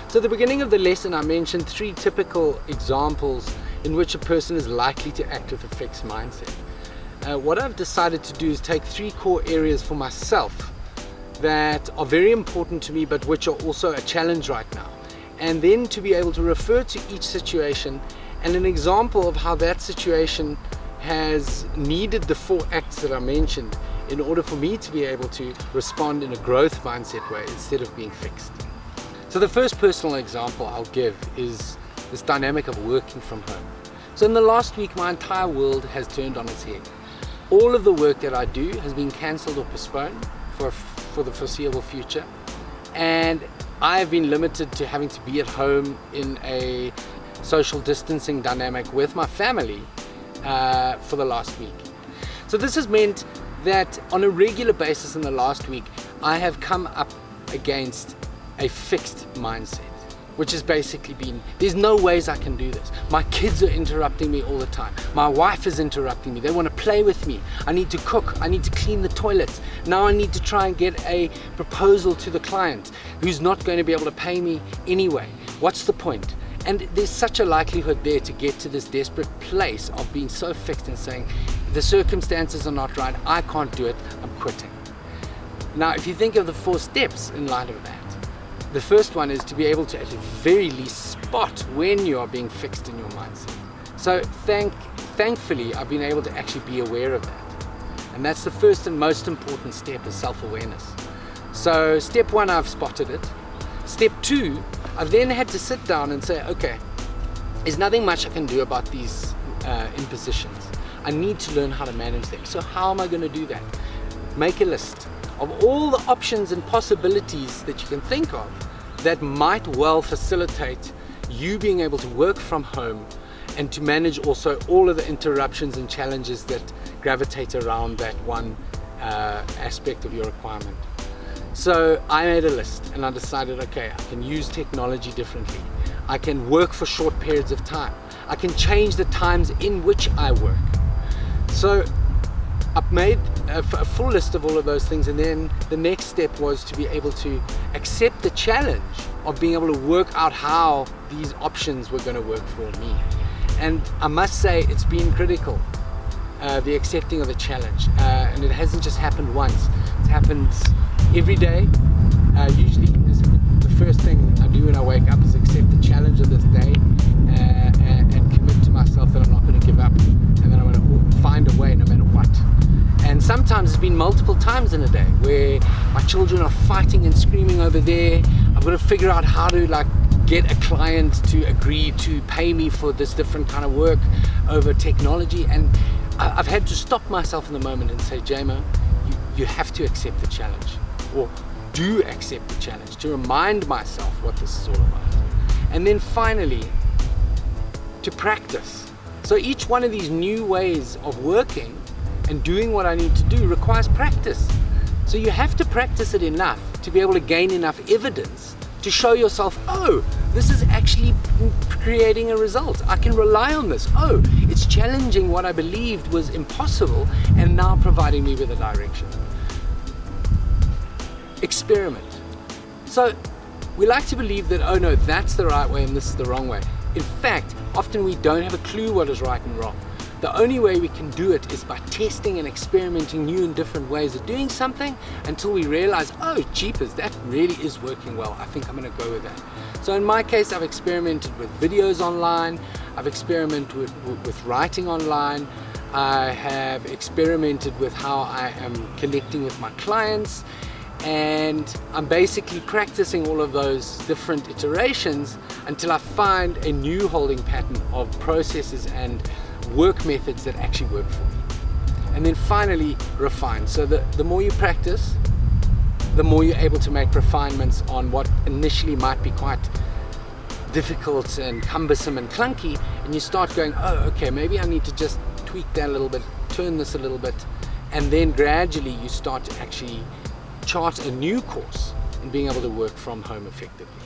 So at the beginning of the lesson, I mentioned 3 typical examples in which a person is likely to act with a fixed mindset. What I've decided to do is take 3 core areas for myself that are very important to me, but which are also a challenge right now. And then to be able to refer to each situation and an example of how that situation has needed the 4 acts that I mentioned in order for me to be able to respond in a growth mindset way instead of being fixed. So the first personal example I'll give is this dynamic of working from home. So in the last week, my entire world has turned on its head. All of the work that I do has been cancelled or postponed for the foreseeable future, and I have been limited to having to be at home in a social distancing dynamic with my family for the last week. So this has meant that on a regular basis in the last week, I have come up against a fixed mindset, which has basically been, there's no ways I can do this. My kids are interrupting me all the time. My wife is interrupting me. They want to play with me. I need to cook. I need to clean the toilets. Now I need to try and get a proposal to the client who's not going to be able to pay me anyway. What's the point? And there's such a likelihood there to get to this desperate place of being so fixed and saying, the circumstances are not right, I can't do it, I'm quitting. Now, if you think of the 4 steps in light of that, the first one is to be able to at the very least spot when you are being fixed in your mindset. So thankfully, I've been able to actually be aware of that. And that's the first and most important step, is self-awareness. So step 1, I've spotted it. Step 2, I've then had to sit down and say, okay, there's nothing much I can do about these impositions. I need to learn how to manage them. So how am I going to do that? Make a list of all the options and possibilities that you can think of that might well facilitate you being able to work from home and to manage also all of the interruptions and challenges that gravitate around that one aspect of your requirement. So I made a list and I decided, okay, I can use technology differently. I can work for short periods of time. I can change the times in which I work. So I've made a full list of all of those things, and then the next step was to be able to accept the challenge of being able to work out how these options were going to work for me. And I must say it's been critical, the accepting of the challenge, and it hasn't just happened once, it happens every day. Usually the first thing I do when I wake up is accept the challenge of this day and commit to myself that I'm not going to give up, and that I'm going to find a way no matter what. And sometimes it's been multiple times in a day where my children are fighting and screaming over there. I've got to figure out how to get a client to agree to pay me for this different kind of work over technology, and I've had to stop myself in the moment and say, JMO, you have to accept the challenge, or do accept the challenge, to remind myself what this is all about. And then finally, to practice. So each one of these new ways of working and doing what I need to do requires practice. So you have to practice it enough to be able to gain enough evidence to show yourself, oh, this is actually creating a result. I can rely on this. Oh, it's challenging what I believed was impossible and now providing me with a direction. Experiment. So we like to believe that, oh no, that's the right way and this is the wrong way. In fact, often we don't have a clue what is right and wrong. The only way we can do it is by testing and experimenting new and different ways of doing something until we realize, oh, jeepers, that really is working well. I think I'm going to go with that. So in my case, I've experimented with videos online. I've experimented with writing online. I have experimented with how I am connecting with my clients. And I'm basically practicing all of those different iterations until I find a new holding pattern of processes and work methods that actually work for me. And then finally, refine. So the more you practice, the more you're able to make refinements on what initially might be quite difficult and cumbersome and clunky, and you start going, oh, okay, maybe I need to just tweak that a little bit, turn this a little bit, and then gradually you start to actually chart a new course in being able to work from home effectively.